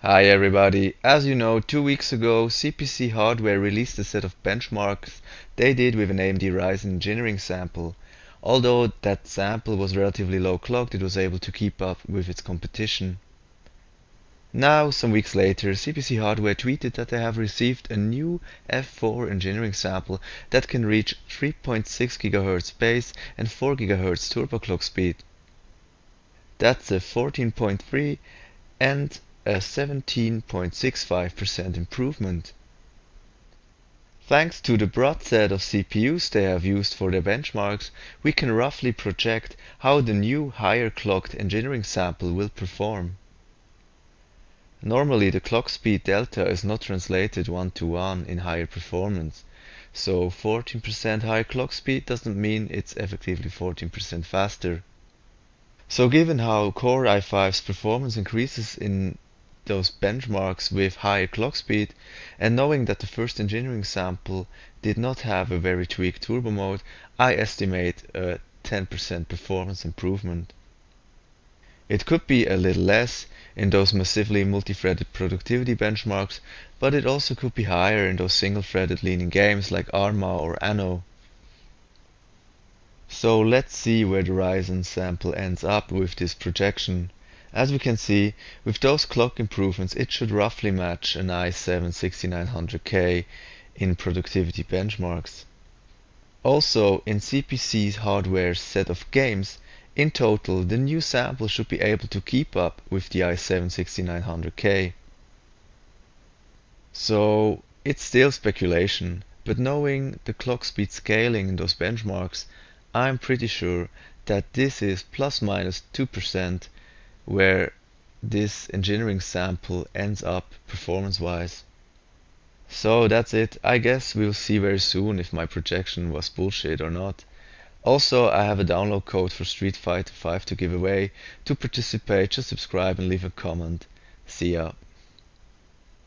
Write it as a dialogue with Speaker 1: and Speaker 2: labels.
Speaker 1: Hi everybody, as you know, 2 weeks ago CPCHardware released a set of benchmarks they did with an AMD Ryzen Engineering Sample. Although that sample was relatively low clocked, it was able to keep up with its competition. Now, some weeks later, CPCHardware tweeted that they have received a new F4 engineering sample that can reach 3.6 GHz base and 4 GHz turbo clock speed. That's a 14.3 and a 17.65% improvement. Thanks to the broad set of CPUs they have used for their benchmarks, we can roughly project how the new higher clocked engineering sample will perform. Normally the clock speed delta is not translated one-to-one in higher performance, so 14% higher clock speed doesn't mean it's effectively 14% faster. So given how Core i5's performance increases in those benchmarks with higher clock speed, and knowing that the first engineering sample did not have a very tweaked turbo mode, I estimate a 10% performance improvement. It could be a little less in those massively multi-threaded productivity benchmarks, but it also could be higher in those single-threaded leaning games like Arma or Anno. So let's see where the Ryzen sample ends up with this projection. As we can see, with those clock improvements it should roughly match an i7-6900K in productivity benchmarks. Also, in CPCHardware's set of games, in total the new sample should be able to keep up with the i7-6900K. So it's still speculation, but knowing the clock speed scaling in those benchmarks, I'm pretty sure that this is plus minus 2% where this engineering sample ends up performance-wise. So that's it. I guess we'll see very soon if my projection was bullshit or not. Also, I have a download code for Street Fighter 5 to give away. To participate, just subscribe and leave a comment. See ya.